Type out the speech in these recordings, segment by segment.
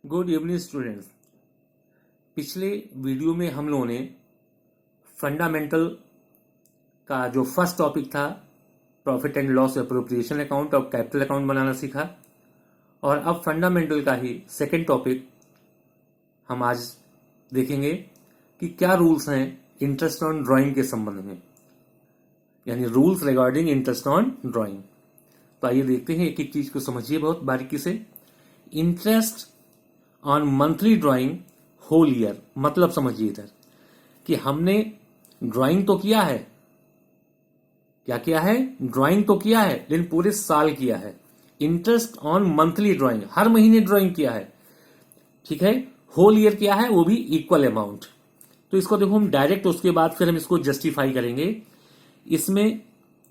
Good evening students. पिछले video में हम लोगों ने फंडामेंटल का जो फर्स्ट टॉपिक था profit and loss appropriation account और कैपिटल अकाउंट बनाना सीखा, और अब फंडामेंटल का ही सेकंड टॉपिक हम आज देखेंगे कि क्या रूल्स हैं इंटरेस्ट ऑन ड्राइंग के संबंध में, यानी rules regarding interest on drawing. तो आइए देखते हैं, एक एक चीज को समझिए बहुत बारीकी से। Interest on monthly drawing whole year, मतलब समझिए इधर कि हमने ड्राइंग तो किया है, क्या किया है, ड्राइंग तो किया है, लेकिन पूरे साल किया है। इंटरेस्ट ऑन मंथली ड्राइंग, हर महीने ड्राइंग किया है, ठीक है। होल ईयर किया है, वो भी इक्वल अमाउंट। तो इसको देखो हम डायरेक्ट, उसके बाद फिर हम इसको जस्टिफाई करेंगे। इसमें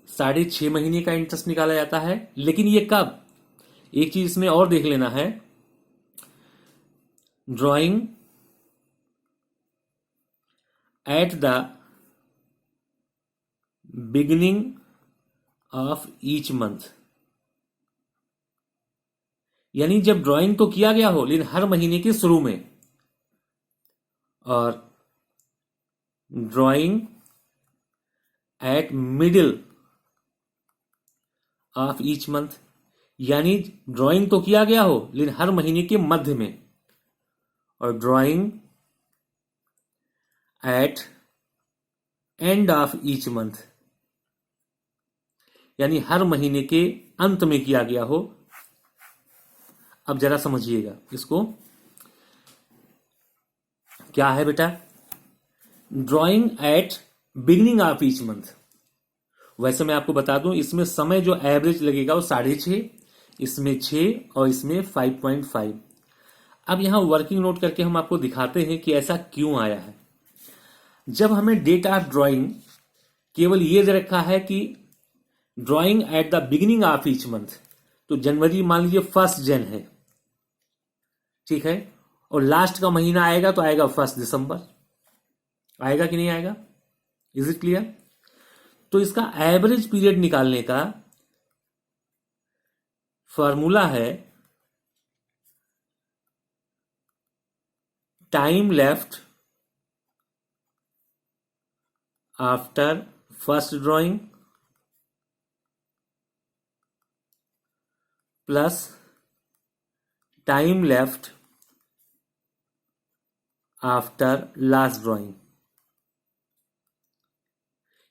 6.5 महीने का इंटरेस्ट निकाला जाता है, लेकिन ये कब, एक चीज इसमें और देख लेना है। Drawing at the beginning of each month, यानी जब ड्राइंग तो किया गया हो लेकिन हर महीने के शुरू में, और drawing eight middle of each month, यानी ड्राइंग तो किया गया हो लेकिन हर महीने के मध्य में, और drawing at end of each month, यानी हर महीने के अंत में किया गया हो। अब जरा समझिएगा इसको, क्या है बेटा, drawing eight beginning of each month. वैसे मैं आपको बता दूं, इसमें समय जो एवरेज लगेगा वो 6.5, इसमें 6 और इसमें 5.5। अब यहां वर्किंग नोट करके हम आपको दिखाते हैं कि ऐसा क्यों आया है। जब हमें डेट ऑफ ड्राइंग केवल ये दे रखा है कि drawing at the beginning of each month, तो जनवरी मान लीजिए 1 जन है, ठीक है, और लास्ट का महीना आएगा तो आएगा 1 दिसंबर, आएगा कि नहीं आएगा, इज इट क्लियर। तो इसका एवरेज पीरियड निकालने का फॉर्मूला है time left after first drawing plus time left after last drawing,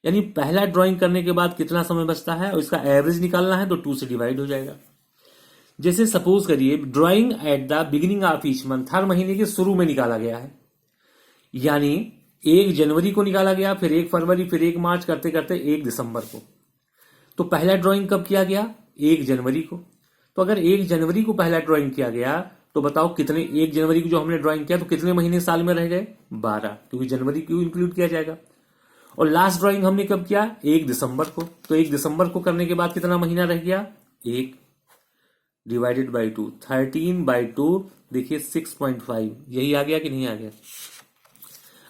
यानी पहला ड्राइंग करने के बाद कितना समय बचता है और इसका एवरेज निकालना है, तो 2 से डिवाइड हो जाएगा। जैसे सपोज करिए drawing at the beginning of each month हर महीने के शुरू में निकाला गया है, यानी 1 जनवरी को निकाला गया, फिर 1 फरवरी, फिर 1 मार्च, करते करते 1 दिसंबर को। तो पहला ड्राइंग कब किया गया, 1 जनवरी को। तो अगर 1 जनवरी को पहला ड्राइंग किया गया, तो बताओ कितने, 1 जनवरी को जो हमने ड्राइंग किया तो कितने महीने साल में रह गए, 12, क्योंकि जनवरी को इंक्लूड किया जाएगा। और लास्ट ड्राइंग हमने कब किया, 1 दिसंबर को। तो 1 दिसंबर को करने के बाद कितना महीना रह गया, 1 डिवाइडेड बाई 2, 13/2, देखिए 6.5, यही आ गया कि नहीं आ गया।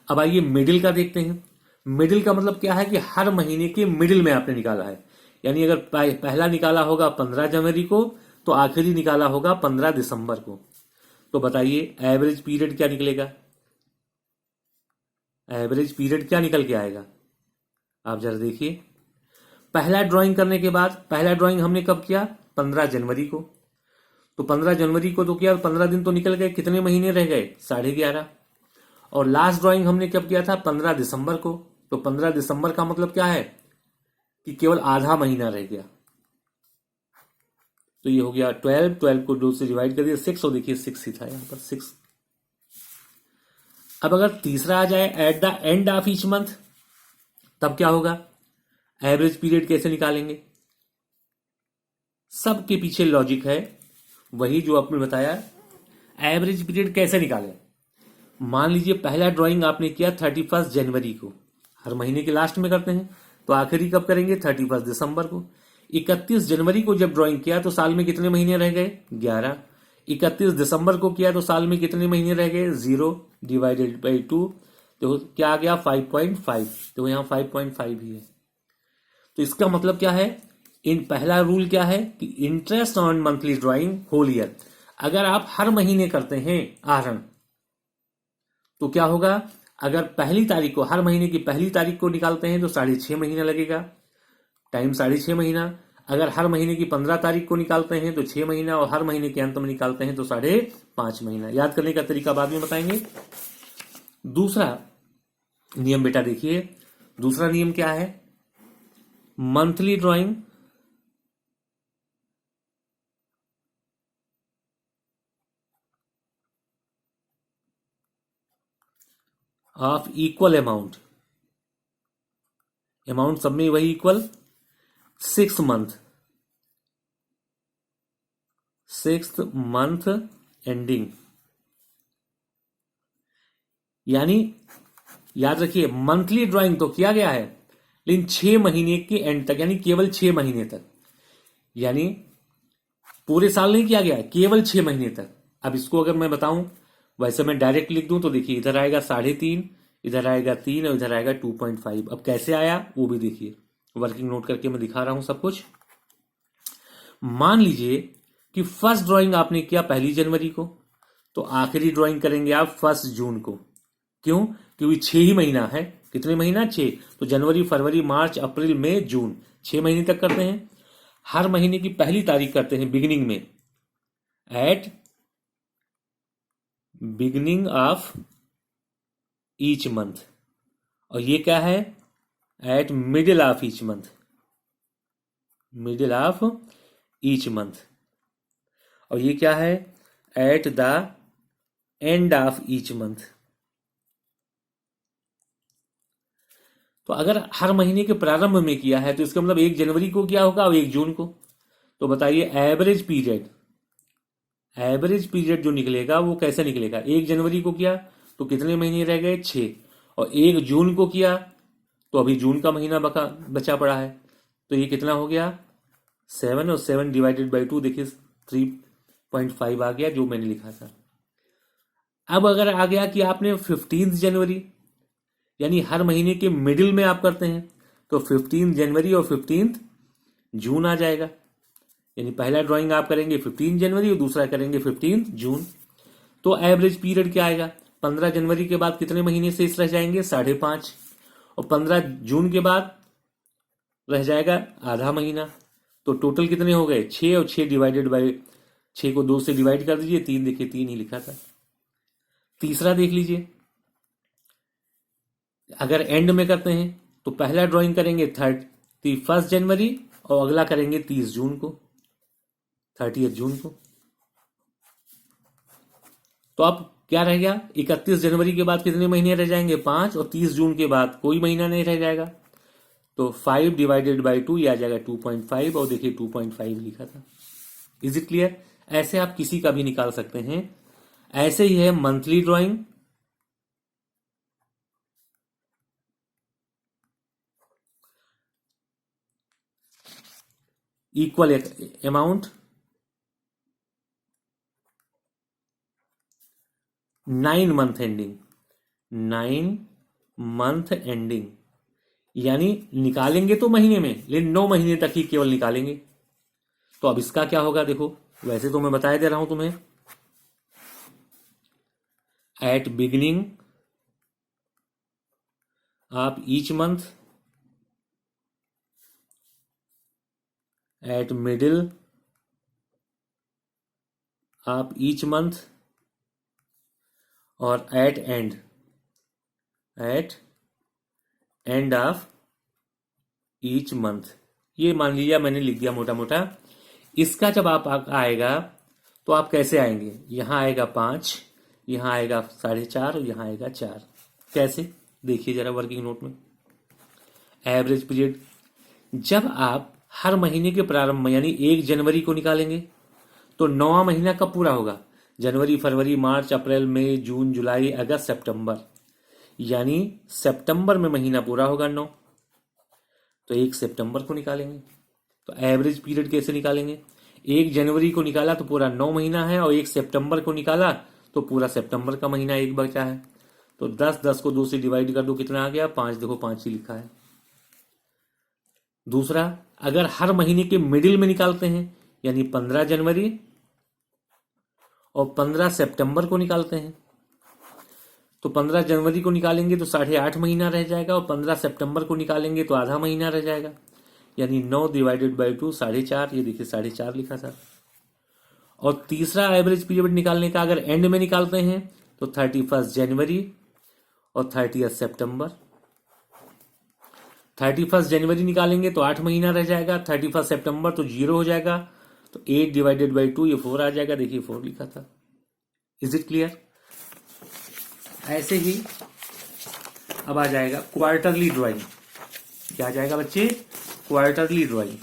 अब आइए मिडिल का देखते हैं। मिडिल का मतलब क्या है कि हर महीने के मिडिल में आपने निकाला है, यानी अगर पहला निकाला होगा 15 जनवरी को तो आखिरी निकाला होगा 15 दिसंबर को। तो बताइए एवरेज पीरियड क्या निकलेगा, एवरेज पीरियड क्या निकल के आएगा, आप जरा देखिए। पहला ड्राइंग करने के बाद, पहला ड्राइंग हमने कब किया, 15 जनवरी को। तो 15 जनवरी को तो किया, 15 दिन तो निकल गए, कितने महीने रह गए, 11.5। और लास्ट ड्राइंग हमने कब किया था, 15 दिसंबर को। तो 15 दिसंबर का मतलब क्या है कि केवल आधा महीना रह गया। तो ये हो गया 12, 12 को 2 से डिवाइड कर दिया 6, और देखिए 6 ही था यहां पर, 6। अब अगर तीसरा आ जाए eight the end of each month, तब क्या होगा, एवरेज पीरियड कैसे निकालेंगे। सबके पीछे लॉजिक है वही जो आपने बताया। एवरेज पीरियड कैसे निकालें, मान लीजिए पहला ड्राइंग आपने किया 31 जनवरी को, हर महीने के लास्ट में करते हैं, तो आखिरी कब करेंगे, 31 दिसंबर को। 31 जनवरी को जब ड्राइंग किया तो साल में कितने महीने रह गए, 11। 31 दिसंबर को किया तो साल में कितने महीने रह गए, 0 डिवाइडेड बाई 2, तो क्या आ गया 5.5, तो यहां 5.5 ही है। तो इसका मतलब क्या है, इन पहला रूल क्या है कि interest on monthly drawing whole year, अगर आप हर महीने करते हैं आहरण तो क्या होगा, अगर पहली तारीख को, हर महीने की पहली तारीख को निकालते हैं तो 6.5 महीना लगेगा, टाइम 6.5 महीना। अगर हर महीने की 15 तारीख को निकालते हैं तो 6 महीना, और हर महीने के अंत में निकालते हैं तो 5.5 महीना। याद करने का तरीका बाद में बताएंगे। दूसरा नियम बेटा देखिए, दूसरा नियम क्या है, monthly drying of equal amount, amount सब में वही equal, 6 month, 6th month ending. यानी याद रखिए, मंथली ड्राइंग तो किया गया है, लेकिन 6 महीने के एंड तक, यानी केवल 6 महीने तक, यानी पूरे साल नहीं किया गया, केवल 6 महीने तक। अब इसको अगर मैं बताऊं, वैसे मैं डायरेक्ट लिख दूं तो देखिए, इधर आएगा 3.5, इधर आएगा 3 और इधर आएगा 2.5। अब कैसे आया वो भी देखिए, वर्किंग नोट करके मैं दिखा रहा हूं सब कुछ। मान लीजिए कि फर्स्ट ड्राइंग आपने किया 1 जनवरी को, तो आखिरी ड्राइंग करेंगे आप 1 जून को। क्यों? क्योंकि 6 ही महीना है। कितने महीना? 6। तो जनवरी, फरवरी, मार्च, अप्रैल, मई, जून, 6 महीने तक करते हैं। हर महीने की पहली तारीख करते हैं बिगिनिंग में, eight beginning of each month. और ये क्या है? Eight middle of each month, middle of each month. और ये क्या है? Eight the end of each month. तो अगर हर महीने के प्रारंभ में किया है तो इसका मतलब 1 जनवरी को किया होगा और 1 जून को। तो बताइए एवरेज पीरियड, एवरेज पीरियड जो निकलेगा वो कैसे निकलेगा? 1 जनवरी को किया तो कितने महीने रह गए? 6। और 1 जून को किया तो अभी जून का महीना बचा पड़ा है, तो ये कितना हो गया? 7, और 7 डिवाइडेड बाई 2 देखिए 3.5 आ गया, जो मैंने लिखा था। अब अगर आ गया कि आपने 15 जनवरी, यानी हर महीने के मिडिल में आप करते हैं, तो 15 जनवरी और 15 जून आ जाएगा। यानी पहला ड्राइंग आप करेंगे 15 जनवरी और दूसरा करेंगे 15 जून। तो एवरेज पीरियड क्या आएगा? 15 जनवरी के बाद कितने महीने शेष रह जाएंगे? 5.5। और 15 जून के बाद रह जाएगा आधा महीना। तो टोटल कितने हो गए? 6, और 6 डिवाइडेड बाई 6 को 2 से डिवाइड कर दीजिए, 3, देखिए 3 ही लिखा था। तीसरा देख लीजिए, अगर एंड में करते हैं तो पहला ड्राइंग करेंगे 31 जनवरी और अगला करेंगे 30 जून को, 30 जून को। तो अब क्या रह गया? 31 जनवरी के बाद कितने महीने रह जाएंगे? 5, और 30 जून के बाद कोई महीना नहीं रह जाएगा। तो 5 डिवाइडेड बाई 2 आ जाएगा 2.5, और देखिए 2.5 लिखा था। Is it clear? ऐसे आप किसी का भी निकाल सकते हैं। ऐसे ही है monthly drawing, equal amount, 9 month ending, 9 month ending. यानी निकालेंगे तो महीने में, लेकिन 9 महीने तक ही केवल निकालेंगे। तो अब इसका क्या होगा? देखो, वैसे तो मैं बताया दे रहा हूं तुम्हें, at beginning of each month, at middle of each month, और at end of each month. ये मान लीजिए मैंने लिख दिया मोटा मोटा। इसका जब आप आएगा तो आप कैसे आएंगे? यहां आएगा 5, यहां आएगा 4.5 और यहां आएगा 4। कैसे? देखिए जरा वर्किंग नोट में। एवरेज पीरियड, जब आप हर महीने के प्रारंभ में यानी 1 जनवरी को निकालेंगे तो 9वां महीना कब पूरा होगा? जनवरी, फरवरी, मार्च, अप्रैल, मई, जून, जुलाई, अगस्त, सितंबर। यानी सितंबर में महीना पूरा होगा 9, तो 1 सितंबर को निकालेंगे। तो एवरेज पीरियड कैसे निकालेंगे? 1 जनवरी को निकाला तो पूरा 9 महीना है, और 1 सितंबर को निकाला तो पूरा सितंबर का महीना एक बचा है। तो 10 को 2 से डिवाइड कर दो, कितना आ गया? 5। देखो 5 ही लिखा है। दूसरा, अगर हर महीने के मिडिल में निकालते हैं, यानी 15 जनवरी और 15 सितंबर को निकालते हैं तो 15 जनवरी को निकालेंगे तो 8.5 महीना रह जाएगा, और 15 सितंबर को निकालेंगे तो आधा महीना रह जाएगा, यानी 9 डिवाइडेड बाई 2 4.5। ये देखिए 4.5 लिखा था। और तीसरा एवरेज पीरियड निकालने का अगर एंड में निकालते हैं तो 31 जनवरी और 30 सितंबर। 31 जनवरी निकालेंगे तो 8 महीना रह जाएगा, 31 सितंबर तो 0 हो जाएगा, तो 8 डिवाइडेड बाई 2 ये 4 आ जाएगा। देखिए 4 लिखा था। Is it clear? ऐसे ही अब आ जाएगा क्वार्टरली ड्राइंग। क्या आ जाएगा बच्चे? Quarterly drawing.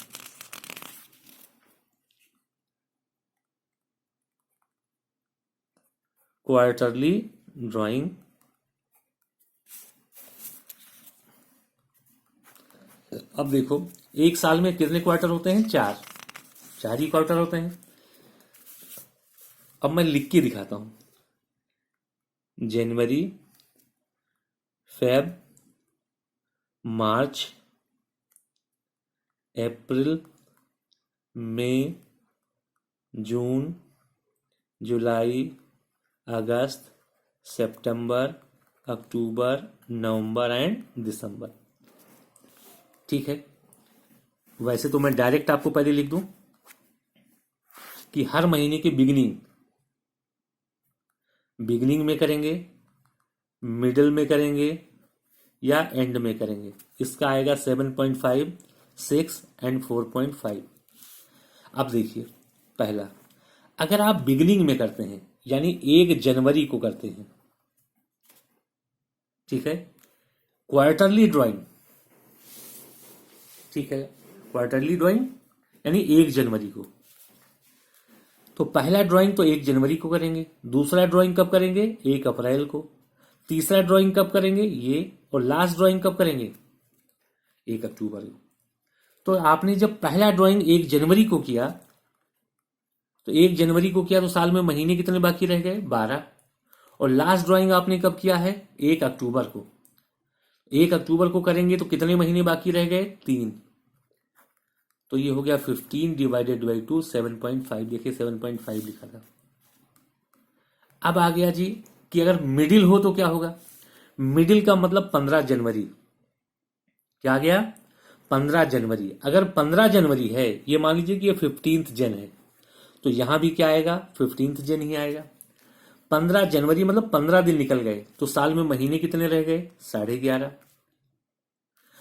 क्वार्टरली ड्राइंग अब देखो, एक साल में कितने क्वार्टर होते हैं? 4 4 ही क्वार्टर होते हैं। अब मैं लिख के दिखाता हूं। जनवरी, फेब, मार्च, अप्रैल, मई, जून, जुलाई, अगस्त, सितंबर, अक्टूबर, नवंबर एंड दिसंबर। ठीक है। वैसे तो मैं डायरेक्ट आपको पहले लिख दूं कि हर महीने की बिगिनिंग में करेंगे, मिडिल में करेंगे या एंड में करेंगे। इसका आएगा 7.5, 6 एंड 4.5। अब देखिए, पहला, अगर आप बिगिनिंग में करते हैं यानी 1 जनवरी को करते हैं, ठीक है, क्वार्टरली ड्राइंग, ठीक है, क्वार्टरली ड्राइंग यानी 1 जनवरी को, तो पहला ड्राइंग तो 1 जनवरी को करेंगे, दूसरा ड्राइंग कब करेंगे? 1 अप्रैल को, तीसरा ड्राइंग कब करेंगे? ये, और लास्ट ड्राइंग कब करेंगे? 1 अक्टूबर को। तो आपने जब पहला ड्राइंग 1 जनवरी को किया, तो 1 जनवरी को किया तो साल में महीने कितने बाकी रह गए? 12। और लास्ट ड्राइंग आपने कब किया है? 1 अक्टूबर को। 1 अक्टूबर को करेंगे तो कितने महीने बाकी रह गए? 3। तो ये हो गया 15 डिवाइडेड बाई 2 7.5। देखिए 7.5 लिखा था। अब आ गया जी कि अगर मिडिल हो तो क्या होगा? मिडिल का मतलब 15 जनवरी। क्या आ गया? 15 जनवरी। अगर 15 जनवरी है, ये मान लीजिए कि ये 15th जन है, तो यहां भी क्या आएगा? 15th जन ही आएगा। 15 जनवरी मतलब 15 दिन निकल गए, तो साल में महीने कितने रह गए? 11.5।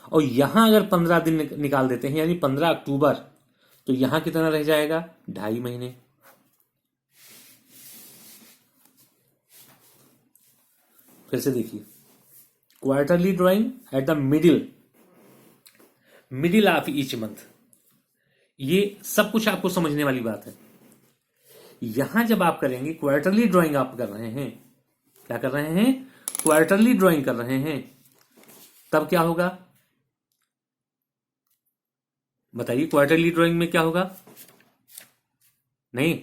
और यहां अगर 15 दिन निकाल देते हैं यानी 15 अक्टूबर, तो यहां कितना रह जाएगा? 2.5 महीने। फिर से देखिए, quarterly drawing at the middle of each month. ये सब कुछ आपको समझने वाली बात है। यहां जब आप करेंगे क्वार्टरली ड्राइंग, आप कर रहे हैं, क्या कर रहे हैं? क्वार्टरली ड्राइंग कर रहे हैं, तब क्या होगा बताइए? क्वार्टरली ड्राइंग में क्या होगा? नहीं,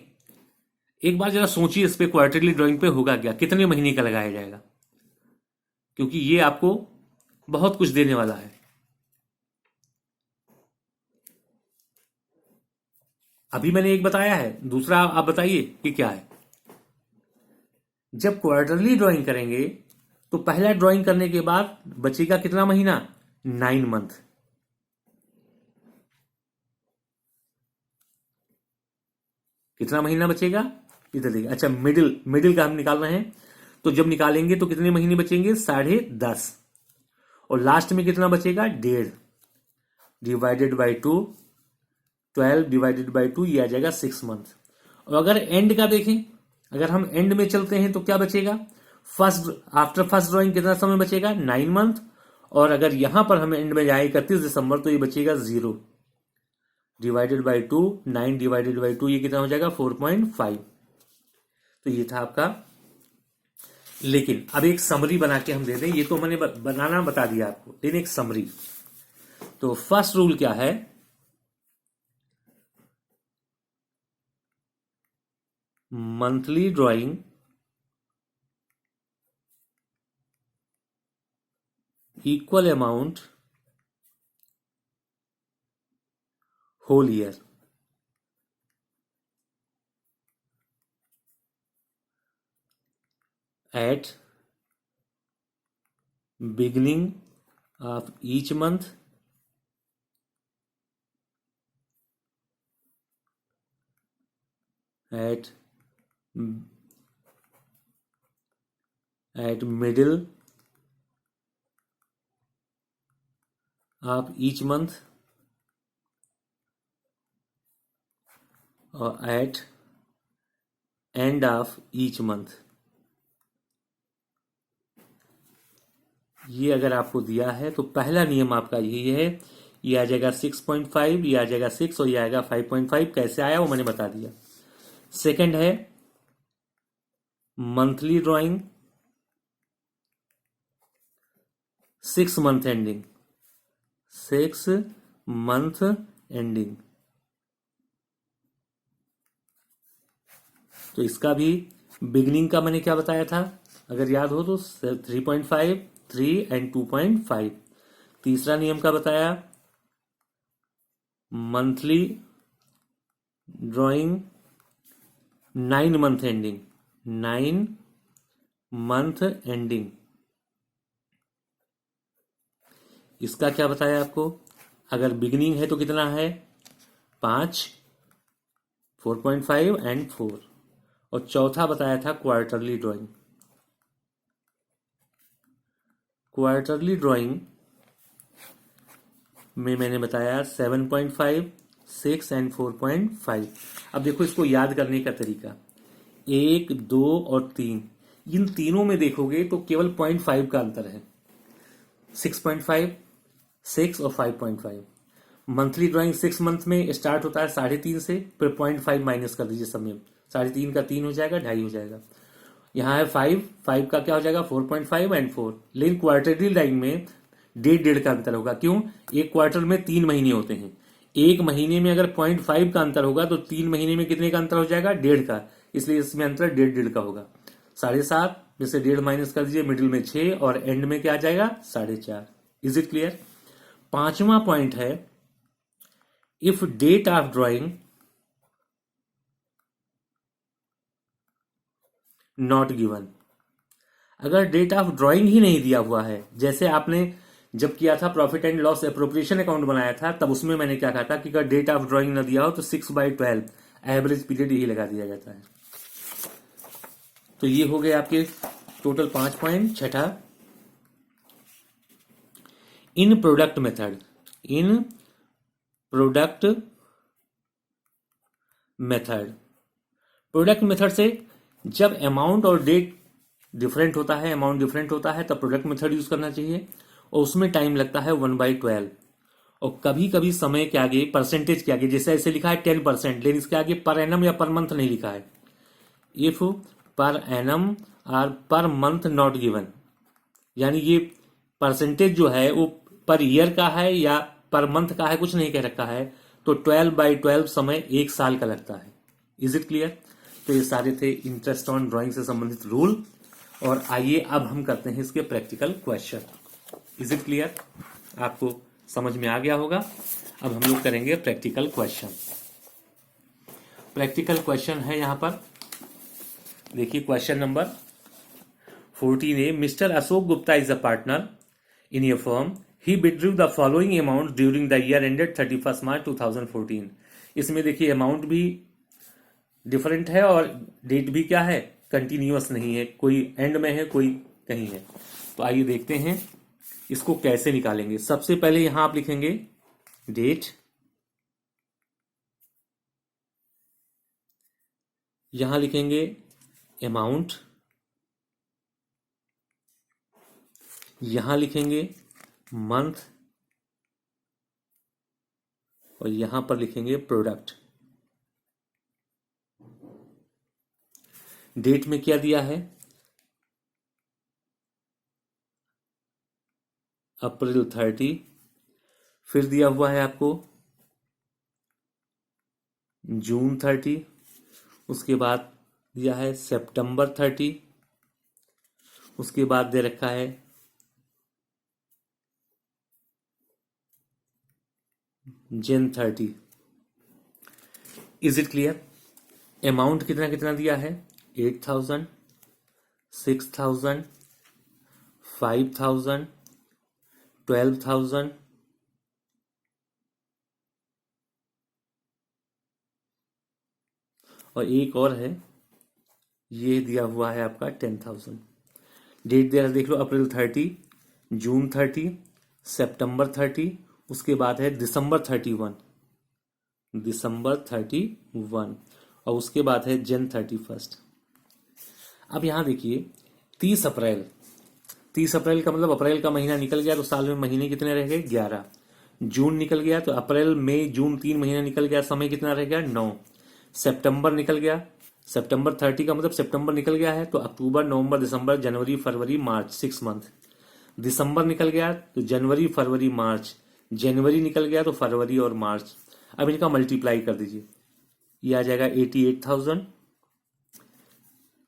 एक बार जरा सोचिए इस पे, क्वार्टरली ड्राइंग पे होगा क्या? कितने महीने का लगाया जाएगा? क्योंकि ये आपको बहुत कुछ देने वाला है। अभी मैंने एक बताया है, दूसरा आप बताइए कि क्या है। जब क्वार्टरली ड्राइंग करेंगे तो पहला ड्राइंग करने के बाद बचेगा कितना महीना? 9 मंथ। कितना महीना बचेगा? इधर देखिए। अच्छा, मिडिल का हम निकाल रहे हैं, तो जब निकालेंगे तो कितने महीने बचेंगे? 10.5। और लास्ट में कितना बचेगा? 1.5 डिवाइडेड बाई 2 12 डिवाइडेड बाई 2, ये आ जाएगा 6 मंथ। और अगर एंड का देखें, अगर हम एंड में चलते हैं तो क्या बचेगा? आफ्टर फर्स्ट ड्राइंग कितना समय बचेगा? 9 मंथ। और अगर यहां पर हम एंड में जाए 31 दिसंबर, तो ये बचेगा 0 डिवाइडेड बाई 2 9 डिवाइडेड बाई 2, ये कितना हो जाएगा? 4.5। तो ये था आपका। लेकिन अब एक समरी बना के हम दे दें, ये तो मैंने बनाना बता दिया आपको, लेकिन एक समरी। तो फर्स्ट रूल क्या है? Monthly drawing equal amount whole year. at beginning of each month at middle of each month or at end of each month। ये अगर आपको दिया है तो पहला नियम आपका यही है, ये आ जाएगा 6.5, ये आ जाएगा 6 और ये आएगा 5.5। कैसे आया वो मैंने बता दिया। सेकंड है monthly drawing 6 month ending, 6 month ending. तो इसका भी बिगनिंग का मैंने क्या बताया था, अगर याद हो तो 3.5, 3 एंड 2.5। तीसरा नियम का बताया monthly drawing 9 month ending, 9 month ending. इसका क्या बताया आपको, अगर बिगिनिंग है तो कितना है 5, 4.5 एंड 4। और चौथा बताया था क्वार्टरली ड्राइंग। क्वार्टरली ड्राइंग में मैंने बताया 7.5, 6 एंड 4.5। अब देखो इसको याद करने का तरीका, 1, 2 और 3, इन तीनों में देखोगे तो केवल 0.5 का अंतर है, 6.5, 6 और 5.5। मंथली ड्राइंग 6 मंथ में स्टार्ट होता है 3.5 से, फिर 0.5 माइनस कर दीजिए सब में, 3.5 का 3 हो जाएगा, 2.5 हो जाएगा। यहाँ है 5 का क्या हो जाएगा 4.5 एंड 4। लेकिन क्वार्टरली ड्राइंग में 1.5 का अंतर होगा। क्यों, एक क्वार्टर में 3 महीने होते हैं, एक महीने में अगर 0.5 का अंतर होगा तो 3 महीने में कितने का अंतर हो जाएगा 1.5 का, इसलिए इसमें अंतर 1.5 का होगा। 7.5 में से 1.5 माइनस कर दीजिए, मिडिल में 6 और एंड में क्या आ जाएगा 4.5। Is it clear. पांचवा पॉइंट है if date of drawing not given. अगर डेट ऑफ ड्राइंग ही नहीं दिया हुआ है, जैसे आपने जब किया था profit and loss appropriation account बनाया था, तब उसमें मैंने क्या कहा था कि अगर डेट ऑफ ड्राइंग न दिया हो तो 6/12 एवरेज पीरियड यही लगा दिया जाता है। तो ये हो गए आपके टोटल 5 पॉइंट। छठा, इन प्रोडक्ट मेथड, इन प्रोडक्ट मेथड, प्रोडक्ट मेथड से जब अमाउंट और डेट डिफरेंट होता है, अमाउंट डिफरेंट होता है, तब प्रोडक्ट मेथड यूज करना चाहिए, और उसमें टाइम लगता है 1/12। और कभी कभी समय के आगे परसेंटेज के आगे, जैसे ऐसे लिखा है 10%, लेकिन इसके आगे पर एनम या पर मंथ नहीं लिखा है। इफ पर एनम और पर मंथ नॉट गिवन, यानी ये परसेंटेज जो है वो पर ईयर का है या पर मंथ का है, कुछ नहीं कह रखा है, तो 12/12 समय 1 साल का लगता है। Is it clear. तो ये सारे थे इंटरेस्ट ऑन ड्राइंग से संबंधित रूल। और आइए अब हम करते हैं इसके practical question. Is it clear, आपको समझ में आ गया होगा। अब हम लोग करेंगे प्रैक्टिकल क्वेश्चन। प्रैक्टिकल क्वेश्चन है यहां पर, देखिए question number 14A, mister Ashok Gupta is a partner in your firm, he withdrew the following amount during the year ended 31 मार्च 2014। इसमें देखिए अमाउंट भी डिफरेंट है और डेट भी क्या है कंटिन्यूअस नहीं है, कोई एंड में है कोई कहीं है। तो आइए देखते हैं इसको कैसे निकालेंगे। सबसे पहले यहां आप लिखेंगे डेट, यहां लिखेंगे अमाउंट, यहां लिखेंगे मंथ और यहां पर लिखेंगे प्रोडक्ट। डेट में क्या दिया है अप्रैल 30, फिर दिया हुआ है आपको जून 30, उसके बाद दिया है सितंबर 30, उसके बाद दे रखा है जन 30। Is it clear. अमाउंट कितना कितना दिया है 8,000, 6,000, 5,000, 12,000, और एक और है, ये दिया हुआ है आपका 10,000। डेट दे देख लो, अप्रैल 30, जून 30, सितंबर 30, उसके बाद है दिसंबर 31, दिसंबर 31, और उसके बाद है जन 31। अब यहां देखिए 30 अप्रैल, 30 अप्रैल का मतलब अप्रैल का महीना निकल गया तो साल में महीने कितने रह गए? 11। जून निकल गया तो अप्रैल मई जून 3 महीना निकल गया, समय कितना रह गया? 9। सितंबर निकल गया, सितंबर 30 का मतलब सितंबर निकल गया है तो अक्टूबर नवंबर दिसंबर जनवरी फरवरी मार्च 6 मंथ। दिसंबर निकल गया तो जनवरी फरवरी मार्च, जनवरी निकल गया तो फरवरी और मार्च। अब इनका मल्टीप्लाई कर दीजिए, ये आ जाएगा 88,000,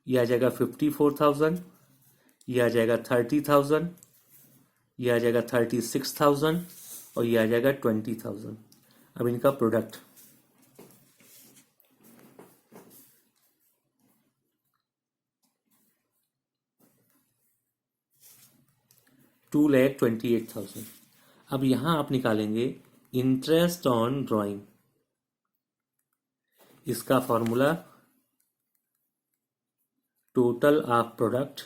ये आ जाएगा 54,000, ये आ जाएगा 30,000, ये आ जाएगा 36,000, और ये आ जाएगा 20,000। अब इनका प्रोडक्ट $2,28,000। अब यहां आप निकालेंगे इंटरेस्ट ऑन ड्राइंग। इसका formula total of product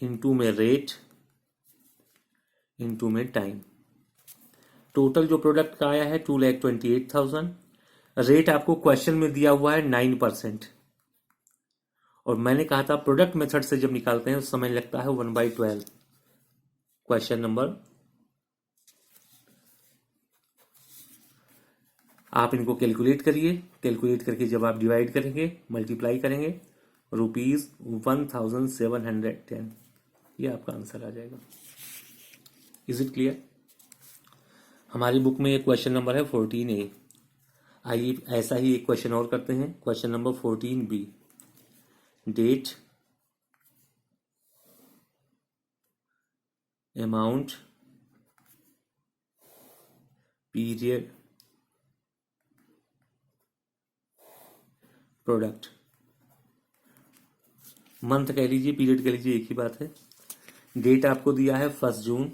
into में रेट इनटू में टाइम। टोटल जो प्रोडक्ट का आया है 2,28,000, रेट आपको क्वेश्चन में दिया हुआ है 9%, और मैंने कहा था प्रोडक्ट मेथड से जब निकालते हैं उस समय लगता है 1/12। क्वेश्चन नंबर, आप इनको कैलकुलेट करिए, कैलकुलेट करके जब आप डिवाइड करेंगे मल्टीप्लाई करेंगे, ₹1,710, ये आपका आंसर आ जाएगा। Is it clear? हमारी बुक में एक क्वेश्चन नंबर है 14A। आइए ऐसा ही एक क्वेश्चन और करते हैं, question number 14B। Date, amount, period, product. Month कह लीजिए, पीरियड कह लीजिए, एक ही बात है। डेट आपको दिया है 1 जून,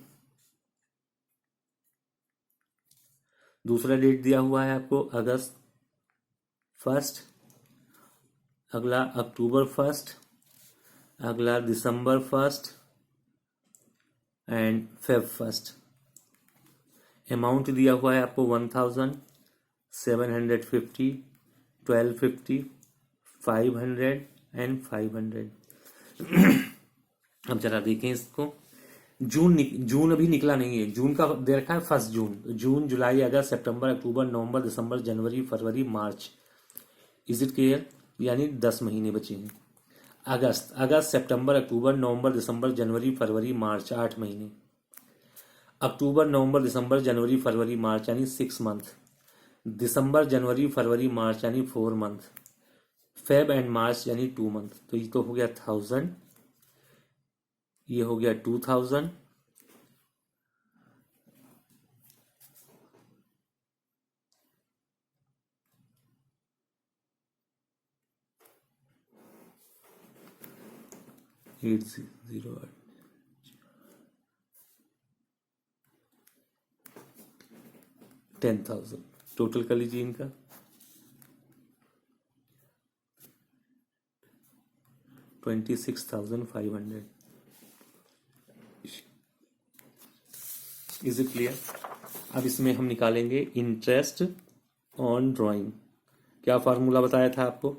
दूसरा डेट दिया हुआ है आपको अगस्त 1, अगला अक्टूबर 1, अगला दिसंबर 1 एंड फेब 1। अमाउंट दिया हुआ है आपको 1,000, 750, 1250, 500 एंड 500। अब जरा देखें इसको, जून अभी निकला नहीं है, जून का दे रखा है 1 जून, जून जुलाई अगस्त सितंबर अक्टूबर नवंबर दिसंबर जनवरी फरवरी मार्च। Is it clear? यानी 10 महीने बचे हैं। अगस्त सितंबर अक्टूबर नवंबर दिसंबर जनवरी फरवरी मार्च, 8 महीने। अक्टूबर नवंबर दिसंबर जनवरी फरवरी मार्च यानी 6 मंथ। दिसंबर जनवरी फरवरी मार्च यानी 4 मंथ। फेब एंड मार्च यानी 2 मंथ। तो ये तो हो गया 1000, ये हो गया 2000, एट 10,000। टोटल कर लीजिए इनका, 26,500। Is it clear? अब इसमें हम निकालेंगे इंटरेस्ट ऑन ड्राइंग। क्या फार्मूला बताया था आपको?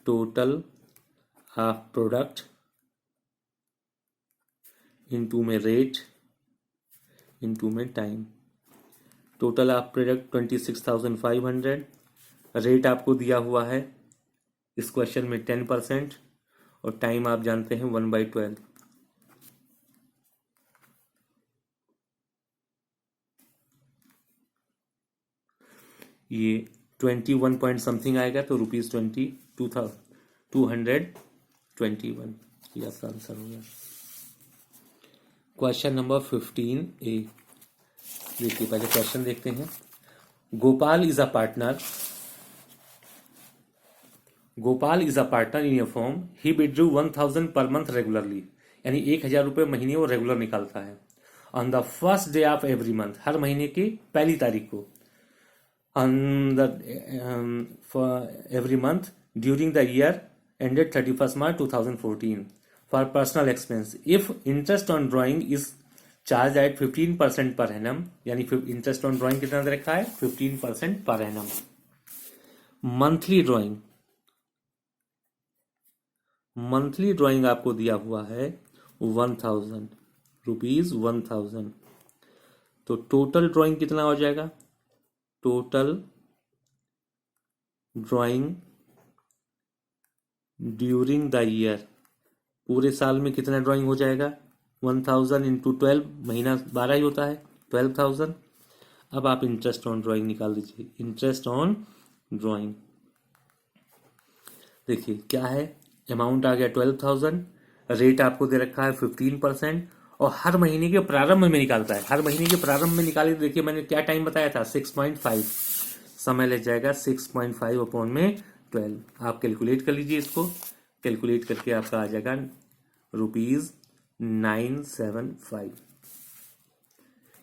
टोटल ऑफ प्रोडक्ट इनटू में रेट इनटू में time. Total of product 26,500, rate आपको दिया हुआ है इस क्वेश्चन में 10%, और टाइम आप जानते हैं 1/12। ये 21 पॉइंट समथिंग आएगा तो ₹22,221, ये आपका आंसर हो गया। Question number 15A। देखिए पहले क्वेश्चन देखते हैं। Gopal is a partner Gopal is a partner in your form, he withdrew 1000 per month regularly, यानी 1000 रुपये महीने वो रेगुलर निकालता है। On the first day of every month, हर महीने की पहली तारीख को। On the every month during the year ended 31st March 2014 for personal expense if interest on drawing is charged at 15% per annum, यानी इंटरेस्ट ऑन ड्राइंग कितना दे रखा है 15% पर एनम। मंथली ड्राइंग आपको दिया हुआ है 1000 रुपीज 1000, तो टोटल ड्राइंग कितना हो जाएगा? Total drawing during the year, पूरे साल में कितना ड्राइंग हो जाएगा? 1000 इंटू 12, महीना 12 ही होता है, 12,000। अब आप इंटरेस्ट ऑन ड्राइंग निकाल दीजिए। इंटरेस्ट ऑन ड्राइंग देखिए क्या है, अमाउंट आ गया 12,000, रेट आपको दे रखा है 15%, और हर महीने के प्रारंभ में निकालता है। हर महीने के प्रारंभ में निकाले, देखिए मैंने क्या टाइम बताया था 6.5, समय लग जाएगा 6.5 अपॉन में 12। आप कैलकुलेट कर लीजिए, इसको कैलकुलेट करके आपका आ जाएगा ₹975।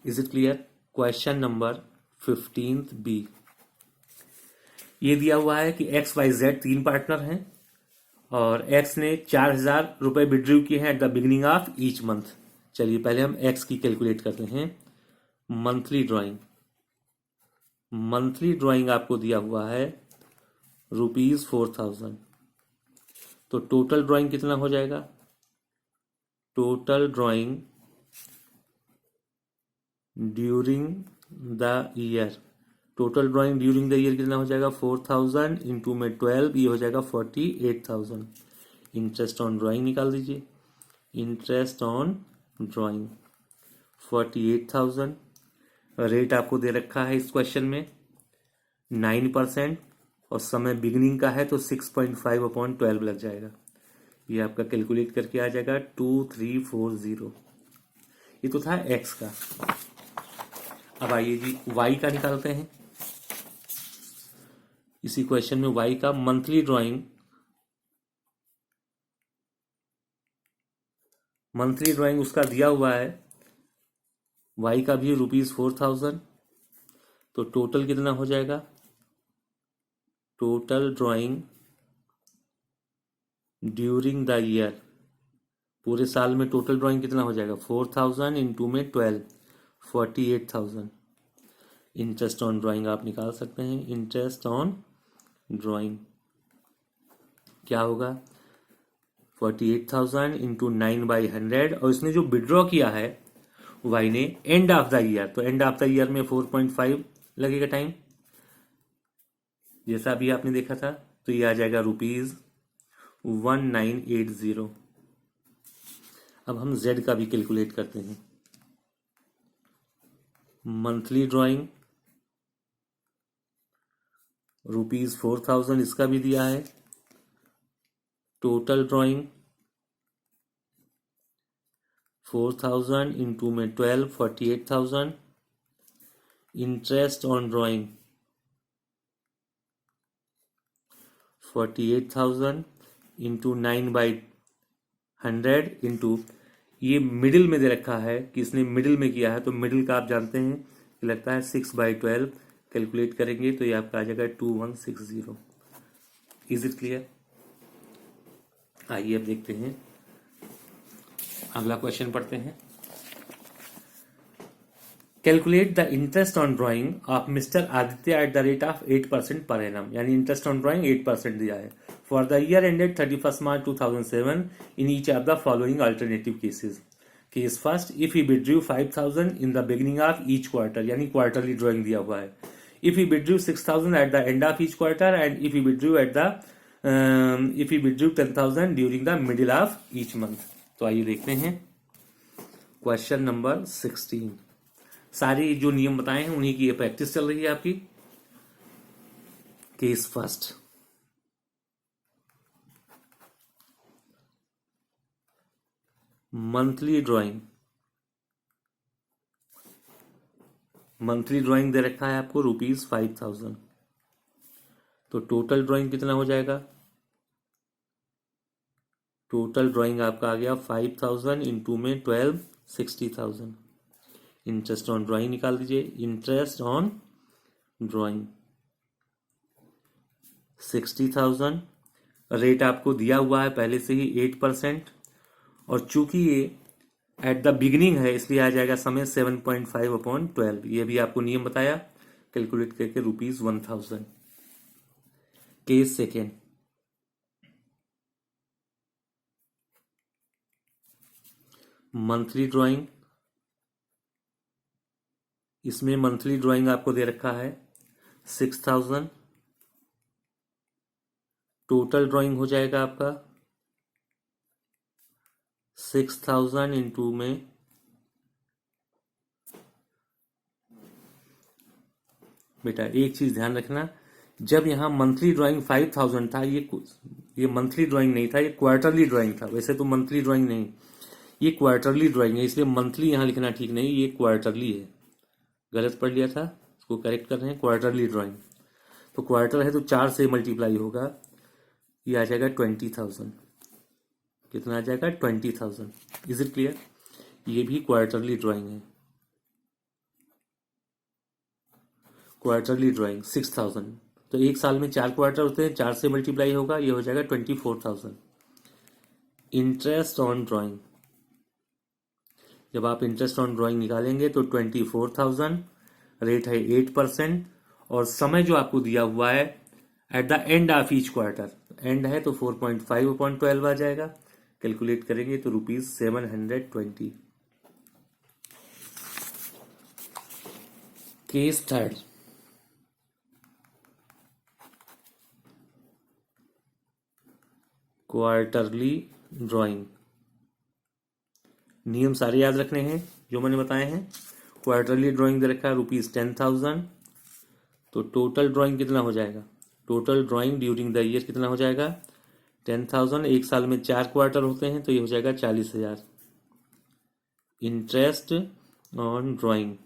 Is it clear? Question number 15 B, ये दिया हुआ है कि एक्स वाई जेड 3 पार्टनर हैं और एक्स ने 4000 रुपए विड्रू किए हैं eight the beginning of each month. चलिए पहले हम एक्स की कैलकुलेट करते हैं। मंथली ड्राइंग आपको दिया हुआ है ₹4000, तो टोटल ड्राइंग कितना हो जाएगा? Total drawing during the year, total drawing during the year कितना हो जाएगा? 4000 इंटू में 12, ये हो जाएगा 48,000। इंटरेस्ट ऑन ड्राइंग निकाल दीजिए। इंटरेस्ट ऑन ड्राइंग 48,000, रेट आपको दे रखा है इस क्वेश्चन में 9%, और समय बिगिनिंग का है तो 6.5 अपॉन 12 लग जाएगा। ये आपका कैलकुलेट करके आ जाएगा 2340। ये तो था एक्स का। अब आइए जी वाई का निकालते हैं। इसी क्वेश्चन में वाई का मंथली ड्राइंग उसका दिया हुआ है, वाई का भी ₹4000, तो टोटल कितना हो जाएगा? Total drawing during the year, पूरे साल में टोटल ड्राइंग कितना हो जाएगा? 4000 इंटू में 12, 48,000। इंटरेस्ट ऑन ड्राइंग आप निकाल सकते हैं। इंटरेस्ट ऑन ड्राइंग क्या होगा? 48,000 इंटू 9/100, और इसने जो विड्रॉ किया है वाई ने एंड ऑफ द ईयर, तो एंड ऑफ द ईयर में 4.5 लगेगा टाइम, जैसा अभी आपने देखा था। तो ये आ जाएगा ₹1980। अब हम जेड का भी कैलकुलेट करते हैं। मंथली ड्राइंग ₹4000 इसका भी दिया है। टोटल ड्राइंग 4000 इंटू में 12, 48,000। Interest on drawing 48,000 into 9/100 into, ये मिडिल में दे रखा है कि इसने मिडिल में किया है, तो मिडिल का आप जानते हैं कि लगता है 6/12। कैलकुलेट करेंगे तो ये आपका आ जाएगा 2160। Is it clear? आइए अब देखते हैं, अगला क्वेश्चन पढ़ते हैं। Calculate the interest on drawing of mister Aditya at the rate of 8% per annum, यानी इंटरेस्ट ऑन ड्राइंग 8% दिया है for the year ended 31st March 2007 in each of the following alternative cases. Case first, if he withdrew 5000 in the beginning of each quarter, यानी quarterly drawing दिया हुआ है। If he withdrew 6000 eight the end of each quarter, and if he withdrew 10,000 during the middle of each month. तो आइए देखते हैं question number 16। सारे जो नियम बताए हैं उन्हीं की ये प्रैक्टिस चल रही है आपकी। केस फर्स्ट, मंथली ड्राइंग दे रखा है आपको ₹5000, तो टोटल ड्राइंग कितना हो जाएगा? टोटल ड्राइंग आपका आ गया 5000 इंटू में 12 60,000। इंटरेस्ट ऑन ड्राइंग निकाल दीजिए। Interest on drawing 60,000। रेट आपको दिया हुआ है पहले से ही 8%, और चूंकि ये एट द बिगिनिंग है इसलिए आ जाएगा समय 7.5/12। ये भी आपको नियम बताया, कैलकुलेट करके ₹1000। Case second, monthly drawing. इसमें मंथली ड्राइंग आपको दे रखा है 6000। टोटल ड्राइंग हो जाएगा आपका 6000 इंटू में बेटा एक चीज ध्यान रखना, जब यहाँ मंथली ड्राइंग 5000 था, ये मंथली ड्राइंग नहीं था, ये क्वार्टरली ड्राइंग था। वैसे तो मंथली ड्राइंग नहीं, ये क्वार्टरली ड्राइंग है, इसलिए मंथली यहाँ लिखना ठीक नहीं, ये क्वार्टरली है। गलत पढ़ लिया था, इसको करेक्ट कर रहे हैं। क्वार्टरली ड्राइंग तो क्वार्टर है तो 4 से मल्टीप्लाई होगा, ये आ जाएगा 20,000। कितना आ जाएगा? 20,000। Is it clear? ये भी क्वार्टरली ड्राइंग है। क्वार्टरली ड्राइंग 6000, तो एक साल में 4 क्वार्टर होते हैं, 4 से मल्टीप्लाई होगा, ये हो जाएगा 24,000। इंटरेस्ट ऑन ड्राइंग, जब आप इंटरेस्ट ऑन ड्राइंग निकालेंगे तो 24,000, रेट है 8%, और समय जो आपको दिया हुआ है eight the end of each quarter, and है तो 4.5/12 आ जाएगा। कैलकुलेट करेंगे तो ₹720। Case third, quarterly drawing. नियम सारे याद रखने हैं जो मैंने बताए हैं। क्वार्टरली ड्राइंग दे रखा है ₹10,000, तो टोटल ड्राइंग कितना हो जाएगा? Total drawing during the year कितना हो जाएगा? 10,000। एक साल में 4 क्वार्टर होते हैं तो ये हो जाएगा 40,000। इंटरेस्ट ऑन ड्राइंग,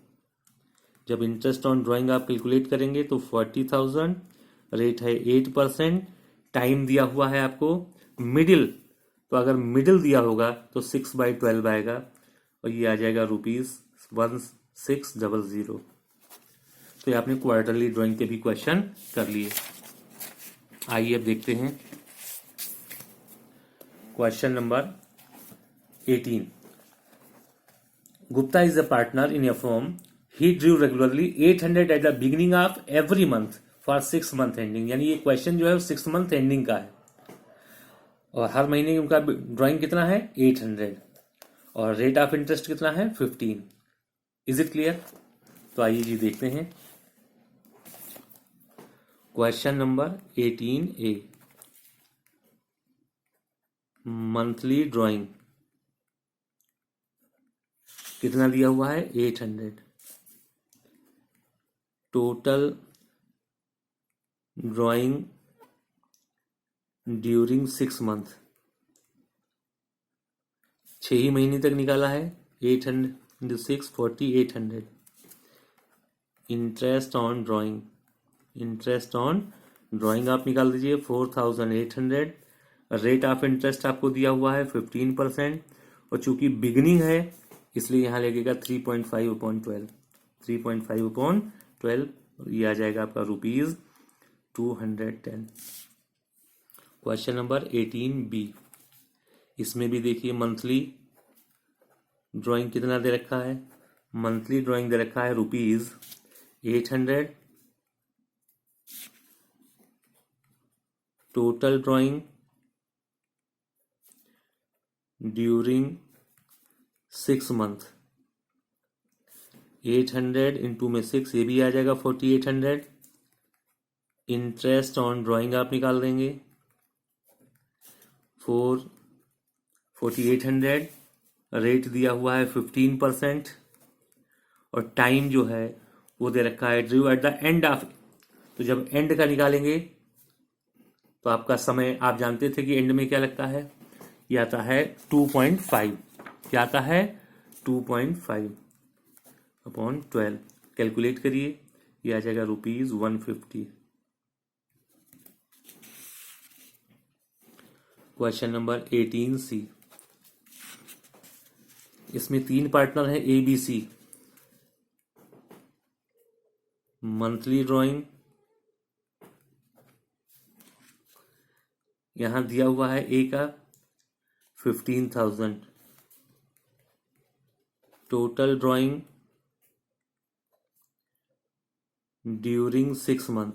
जब इंटरेस्ट ऑन ड्राइंग आप कैलकुलेट करेंगे तो 40,000, रेट है 8%, टाइम दिया हुआ है आपको मिडिल, तो अगर मिडिल दिया होगा तो 6/12 आएगा, और ये आ जाएगा ₹1600। तो ये आपने क्वार्टरली ड्राइंग के भी क्वेश्चन कर लिए। आइए अब देखते हैं question number 18। Gupta is a partner in a firm. He drew regularly 800 at the beginning of every month for 6 month ending। यानी ये क्वेश्चन जो है 6 मंथ एंडिंग का है, और हर महीने उनका ड्राइंग कितना है? 800, और रेट ऑफ इंटरेस्ट कितना है? 15। Is it clear? तो आइए जी देखते हैं question number 18A। Monthly drawing कितना दिया हुआ है? 800। टोटल ड्राइंग ड्यूरिंग 6 मंथ, 6 ही महीने तक निकाला है। 800 into 6 4800। Interest on drawing, interest on drawing आप निकाल दीजिए 4800। रेट ऑफ इंटरेस्ट आपको दिया हुआ है 15%, और चूंकि बिगनिंग है इसलिए यहाँ लगेगा 3.5/12। 3.5/12, ये आ जाएगा आपका ₹210। Question number 18B। इसमें भी देखिए मंथली ड्राइंग कितना दे रखा है? मंथली ड्राइंग दे रखा है ₹800। Total drawing during 6 month, 800 into में 6, ये भी आ जाएगा 4800। इंटरेस्ट ऑन ड्राइंग आप निकाल देंगे 4800, रेट दिया हुआ है 15%, और टाइम जो है वो दे रखा है due eight the end of. तो जब एंड का निकालेंगे तो आपका समय, आप जानते थे कि एंड में क्या लगता है? ये आता है 2.5। क्या आता है? 2.5/12। कैलकुलेट करिए, ये आ जाएगा ₹150। Question number 18C। इसमें 3 पार्टनर है ABC। मंथली ड्राइंग यहां दिया हुआ है ए का 15,000। Total drawing during 6 month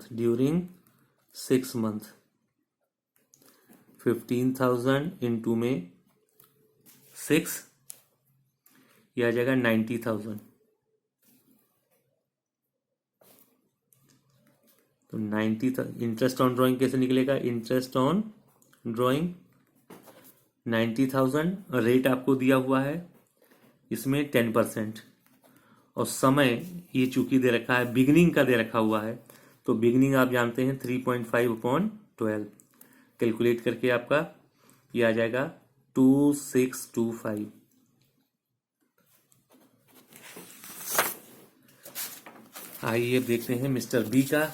15,000 into में 6, यह आ जाएगा 90,000। तो 90 इंटरेस्ट ऑन ड्राइंग कैसे निकलेगा? इंटरेस्ट ऑन ड्राइंग 90,000, रेट आपको दिया हुआ है इसमें 10%, और समय ये चूंकि दे रखा है, बिगनिंग का दे रखा हुआ है, तो बिगनिंग आप जानते हैं 3.5/12। कैलकुलेट करके आपका ये आ जाएगा 2625। आइए देखते हैं मिस्टर बी का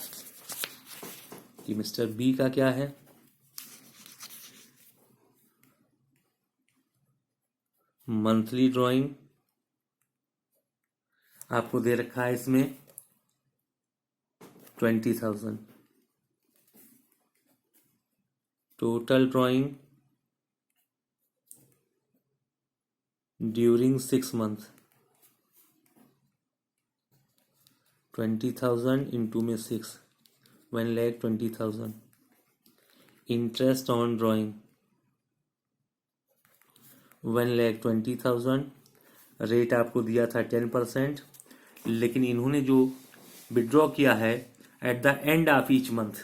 कि मिस्टर बी का क्या है। मंथली ड्राइंग आपको दे रखा है इसमें 20,000। Total drawing during 6 month 20,000 into में 6, 1,20,000। इंटरेस्ट ऑन ड्राइंग 1,20,000, रेट आपको दिया था 10%, लेकिन इन्होंने जो विड्रॉ किया है eight the end of each month,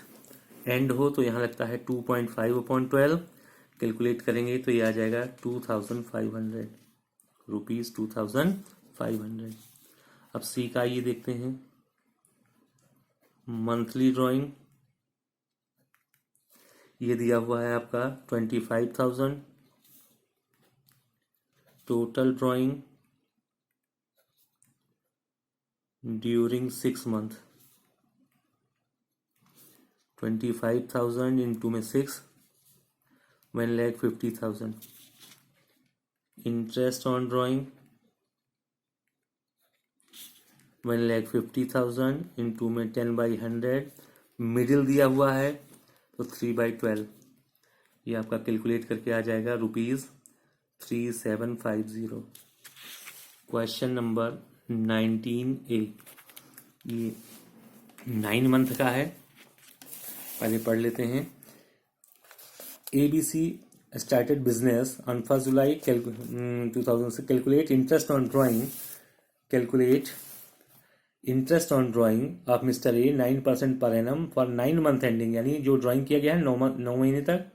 and हो तो यहाँ लगता है 2.5/12। कैलकुलेट करेंगे तो ये आ जाएगा 2,500 रुपीज़, 2,500। अब सी का ये देखते हैं। मंथली ड्राइंग ये दिया हुआ है आपका 25,000। Total drawing during 6 month 25,000 into में 6, 1,50,000। इंटरेस्ट ऑन ड्राइंग 1,50,000 इंटू में 10/100, मिडिल दिया हुआ है तो 3/12। ये आपका कैलकुलेट करके आ जाएगा ₹3750। क्वेश्चन नंबर 19A, ये 9 मंथ का है, पहले पढ़ लेते हैं। ABC started business on 1 July 2000 calculate interest on drawing, calculate interest on drawing of mister A 9% per annum for 9 month ending, यानी जो ड्राइंग किया गया है 9 महीने तक।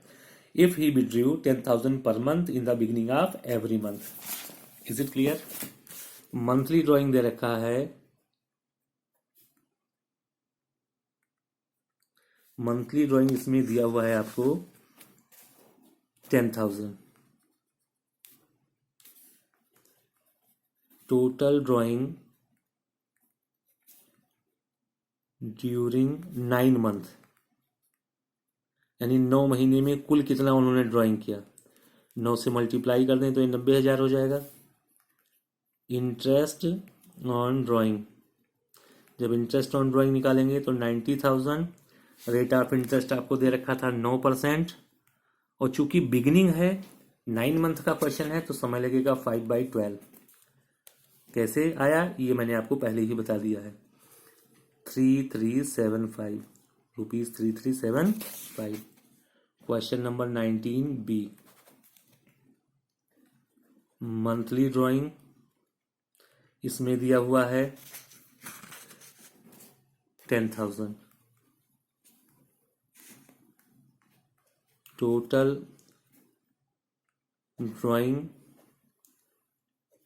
If he withdrew 10,000 per month in the beginning of every month. Is it clear? Monthly drawing दे रखा है, मंथली ड्राइंग इसमें दिया हुआ है आपको 10,000। टोटल ड्राइंग ड्यूरिंग 9 मंथ, यानी 9 महीने में कुल कितना उन्होंने ड्राइंग किया, 9 से मल्टीप्लाई कर दें तो ये 90,000 हो जाएगा। इंटरेस्ट ऑन ड्राइंग, जब इंटरेस्ट ऑन ड्राइंग निकालेंगे तो 90,000, रेट ऑफ इंटरेस्ट आपको दे रखा था 9%, और चूंकि बिगिनिंग है 9 मंथ का क्वेश्चन है तो समय लगेगा 5/12। कैसे आया ये मैंने आपको पहले ही बता दिया है, 3375 rupees, 3375। Question number 19B, monthly drawing इसमें दिया हुआ है 10,000। टोटल ड्राइंग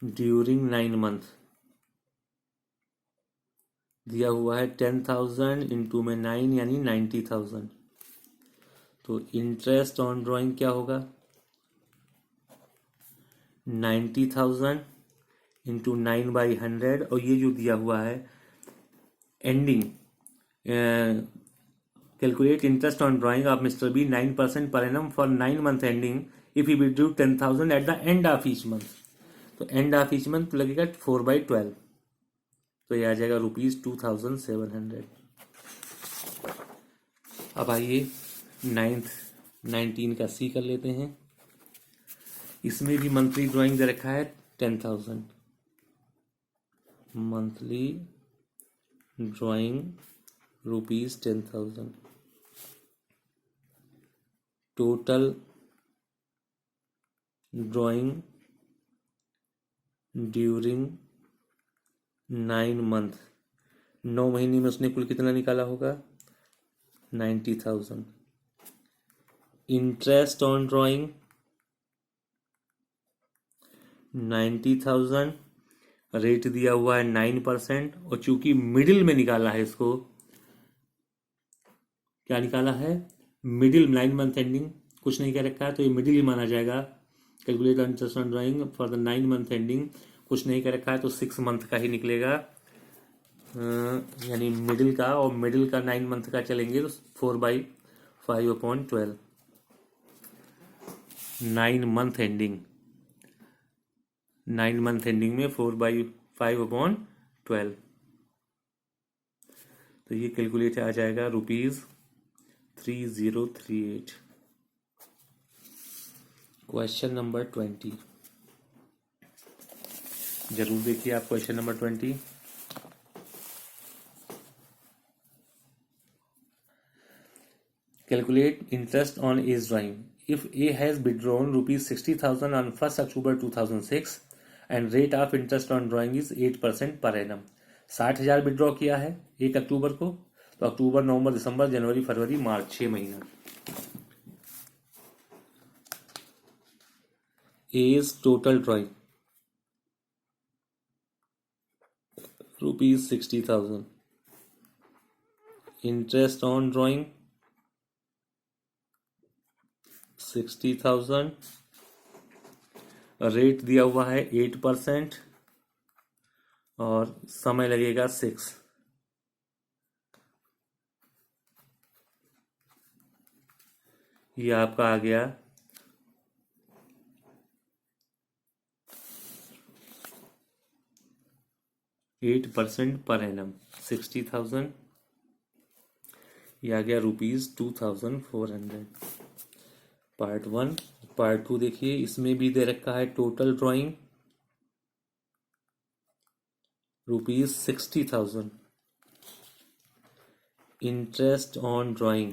ड्यूरिंग 9 मंथ दिया हुआ है 10,000 इंटू में 9 यानी 90,000। तो इंटरेस्ट ऑन ड्राइंग क्या होगा, 90,000 इंटू 9/100, और ये जो दिया हुआ है ending calculate interest on drawing of Mr B 9% per annum for 9 month ending if he withdrew 10,000 at the end of each month. तो एंड ऑफ ईच मंथ लगेगा 4/12, तो ये आ जाएगा ₹2700। अब आइए 19 का सी कर लेते हैं। इसमें भी मंथली ड्राइंग दे रखा है 10,000, monthly drawing ₹10,000, total drawing during 9 month, 9 महीने में उसने कुल कितना निकाला होगा 90,000। इंटरेस्ट ऑन ड्राइंग 90,000, रेट दिया हुआ है 9%, और चूंकि मिडिल में निकाला है इसको, क्या निकाला है मिडिल 9 मंथ एंडिंग, कुछ नहीं कह रखा है तो ये मिडिल ही माना जाएगा। Calculate interest on drawing for the 9 month ending, कुछ नहीं कह रखा है तो 6 मंथ का ही निकलेगा, यानी मिडिल का, और मिडिल का 9 मंथ का चलेंगे तो 4/5/12, 9 मंथ एंडिंग, 9 मंथ एंडिंग में 4/5/12, तो ये कैलकुलेट आ जाएगा ₹3038। क्वेश्चन नंबर 20, जरूर देखिए आप question number 20। Calculate interest on A's drawing if A has withdrawn ₹60,000 on 1 October 2006 and rate of interest on drawing is 8% per annum. 60,000 withdraw किया है 1 अक्टूबर को, तो अक्टूबर, नवंबर, दिसंबर, जनवरी, फरवरी, मार्च, 6 महीना। A's total drawing ₹60,000, interest on drawing 60,000, rate दिया हुआ है 8%, और समय लगेगा 6। ये आपका आ गया 8% पर एनम, 60,000, ये आ गया ₹2,400। पार्ट 1। पार्ट 2 देखिए, इसमें भी दे रखा है total drawing ₹60,000, interest on drawing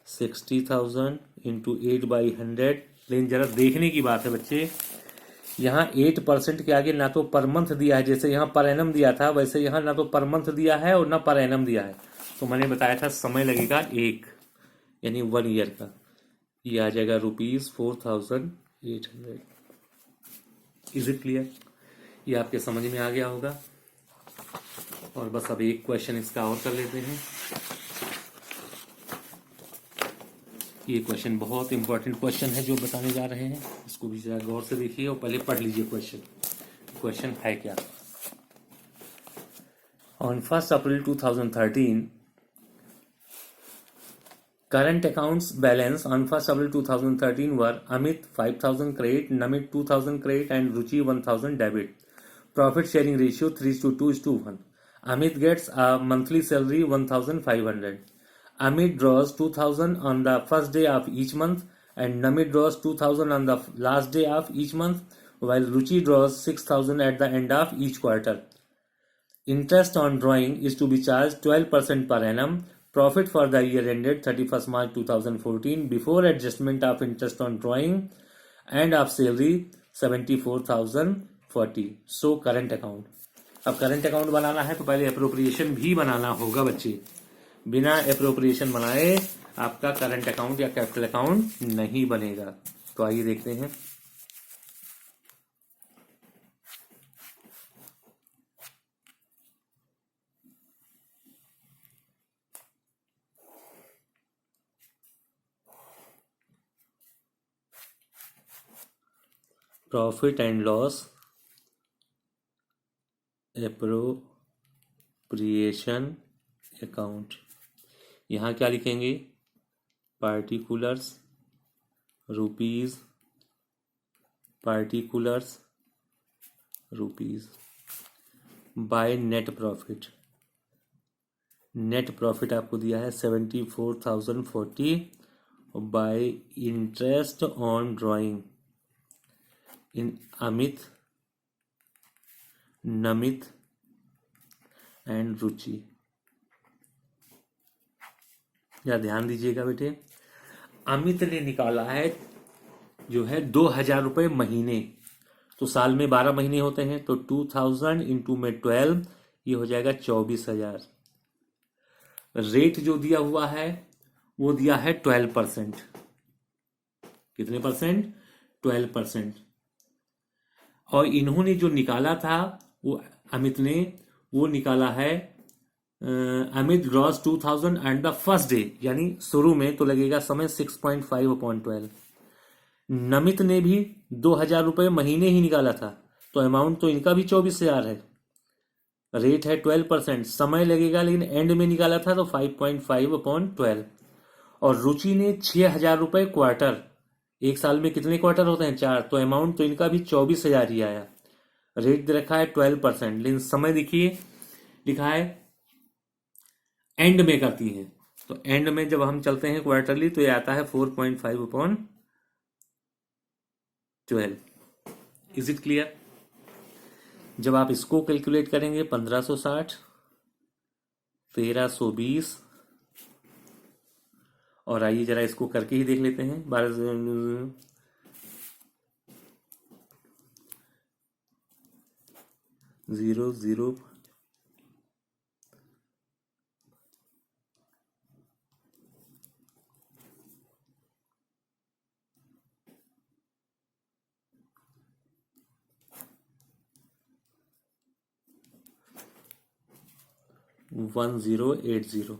60,000 into 8/100। लेकिन जरा देखने की बात है बच्चे, यहाँ 8% के आगे ना तो पर मंथ दिया है, जैसे यहाँ पर एनम दिया था, वैसे यहाँ ना तो पर मंथ दिया है और ना पर एनम दिया है। तो मैंने बताया था समय लगेगा 1, यानी 1 ईयर का। ये आ जाएगा ₹4,800। Is it clear? ये आपके समझ में आ गया होगा। और बस अब एक क्वेश्चन इसका और कर लेते हैं। ये क्वेश्चन बहुत इंपॉर्टेंट क्वेश्चन है जो बताने जा रहे हैं, इसको भी जरा गौर से देखिए और पहले पढ़ लीजिए क्वेश्चन है क्या। On 1 April 2013, current accounts balance on 1 April 2013 were Amit 5,000 credit, Namit 2,000 credit, and Ruchi 1,000 debit. Profit sharing ratio 3:2:1. Amit gets a monthly salary 1,500. Amit draws 2,000 on the first day of each month, and Namit draws 2,000 on the last day of each month, while Ruchi draws 6,000 at the end of each quarter. Interest on drawing is to be charged 12% per annum. Profit for the year ended 31st March 2014 before adjustment of interest on drawing and of salary 74,040. So current account. अब current account बनाना है तो पहले appropriation भी बनाना होगा बच्चे। बिना appropriation बनाए आपका करंट अकाउंट या कैपिटल अकाउंट नहीं बनेगा। तो आइए देखते हैं। Profit and loss, appropriation, appropriation account. यहाँ क्या लिखेंगे? Particulars rupees, particulars rupees by net profit. Net profit आपको दिया है 74,040 by interest on drawing in Amit, Namit and Ruchi. या ध्यान दीजिएगा बेटे, अमित ने निकाला है जो है 2,000 रुपये महीने, तो साल में 12 महीने होते हैं, तो 2,000 इंटू में 12, ये हो जाएगा 24,000। रेट जो दिया हुआ है वो दिया है 12%। कितने परसेंट? 12%। और इन्होंने जो निकाला था वो अमित ने, वो निकाला है Amit draws 2,000 and the first day, यानी शुरू में, तो लगेगा समय 6.5/12। नमित ने भी 2,000 रुपये महीने ही निकाला था, तो अमाउंट तो इनका भी 24,000 है। रेट है 12%, समय लगेगा, लेकिन एंड में निकाला था तो 5.5/12। और रुचि ने 6,000 रुपये क्वार्टर, एक साल में कितने क्वार्टर होते हैं? 4, तो अमाउंट तो इनका भी 24,000 ही आया। रेट दे रखा है 12%, लेकिन समय देखिए लिखा है एंड में करती है, तो एंड में जब हम चलते हैं क्वार्टरली तो ये आता है 4.5/12। Is it clear? जब आप इसको कैलकुलेट करेंगे 1560, 1320, और आइए जरा इसको करके ही देख लेते हैं। 12 0 1080।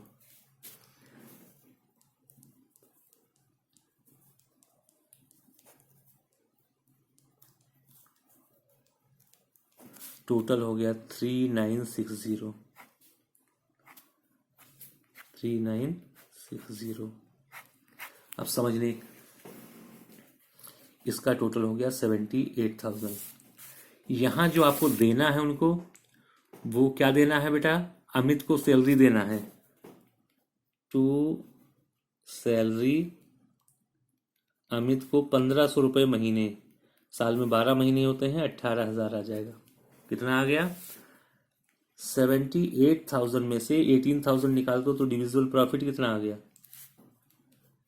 टोटल हो गया 3960। 3960। अब समझने, इसका टोटल हो गया 78,000। यहाँ जो आपको देना है उनको, वो क्या देना है बेटा? अमित को सैलरी देना है, टू सैलरी अमित को 1,500 रुपये महीने, साल में 12 महीने होते हैं, 18,000 आ जाएगा। कितना आ गया? 78,000 में से 18,000 निकाल दो तो डिविजिबल प्रॉफिट कितना आ गया?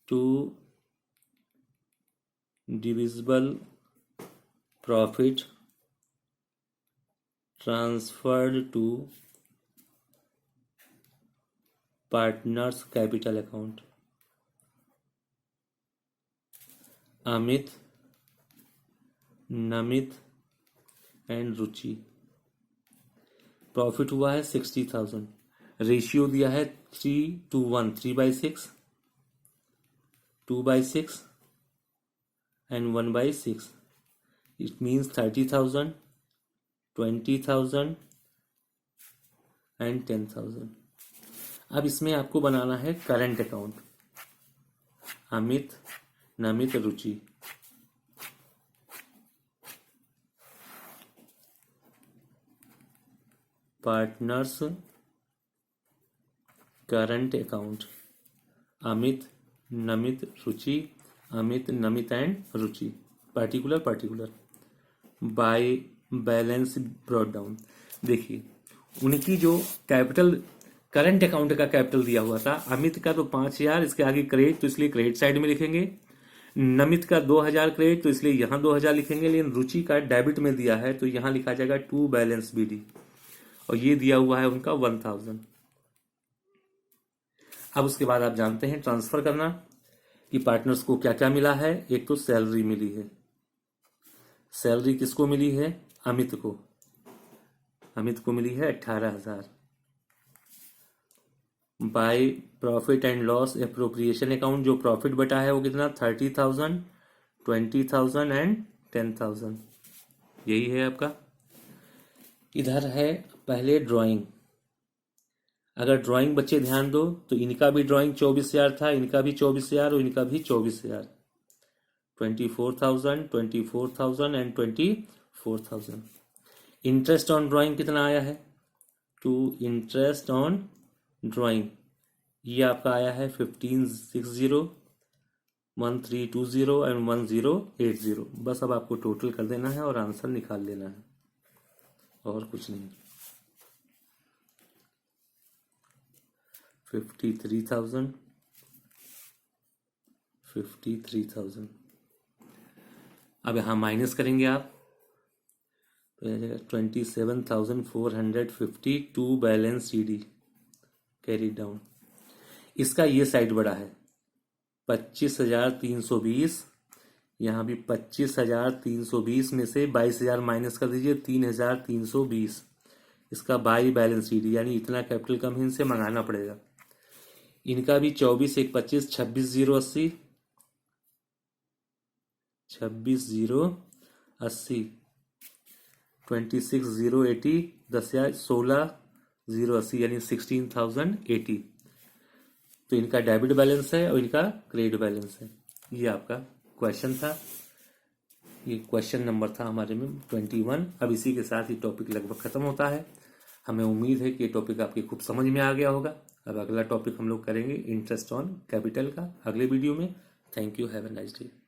To divisible profit transferred to partners capital account. Amit, Namit and Ruchi. Profit हुआ है 60,000। रेशियो दिया है 3:1, 3/6, 2/6 एंड 1/6। It means 30,000, 20,000 and 10,000। अब इसमें आपको बनाना है current account. Amit, Namit, Ruchi. Partners current account. Amit, Namit, Ruchi. Amit, Namit and Ruchi. Particular by balance brought down. देखिए उनकी जो कैपिटल, करंट अकाउंट का कैपिटल दिया हुआ था, अमित का तो 5,000, इसके आगे क्रेडिट, तो इसलिए क्रेडिट साइड में लिखेंगे। नमित का 2,000 क्रेडिट, तो इसलिए यहां 2,000 लिखेंगे। लेकिन रुचि का डेबिट में दिया है, तो यहां लिखा जाएगा टू बैलेंस बीडी, और ये दिया हुआ है उनका 1,000। अब उसके बाद आप जानते हैं ट्रांसफर करना कि पार्टनर्स को क्या क्या मिला है। एक तो सैलरी मिली है। सैलरी किसको मिली है? अमित को। अमित को मिली है 18,000। By profit and loss appropriation account, जो प्रॉफिट बटा है वो कितना? 30,000, 20,000 एंड 10,000। यही है आपका। इधर है पहले ड्राइंग, अगर ड्राइंग बच्चे ध्यान दो तो इनका भी ड्राइंग 24,000 था, इनका भी 24,000 और इनका भी 24,000। 24,000, 24,000 एंड 24,000। इंटरेस्ट ऑन ड्राइंग कितना आया है? टू इंटरेस्ट ऑन ड्राइंग ये आपका आया है 1560, 1320 एंड 1080। बस अब आपको टोटल कर देना है और आंसर निकाल लेना है, और कुछ नहीं। 53,000, 53,000। अब यहाँ माइनस करेंगे आप तो आ जाएगा 27,452 बैलेंस CD कैरी डाउन। इसका ये साइड बड़ा है 25,320। यहाँ भी 25,320 में से 22,000 माइनस कर दीजिए, 3,320। इसका बाई बैलेंस CD, यानी इतना कैपिटल कम है, इनसे मंगाना पड़ेगा। इनका भी 24 1 25, 26,080, 26,080, 26,080, 16,080 यानी 16,080। तो इनका डेबिट बैलेंस है और इनका क्रेडिट बैलेंस है। ये आपका क्वेश्चन था, ये क्वेश्चन नंबर था हमारे में 21। अब इसी के साथ ही टॉपिक लगभग खत्म होता है। हमें उम्मीद है कि ये टॉपिक आपकी खूब समझ में आ गया होगा। अब अगला टॉपिक हम लोग करेंगे इंटरेस्ट ऑन कैपिटल का अगले वीडियो में। Thank you, have a nice day.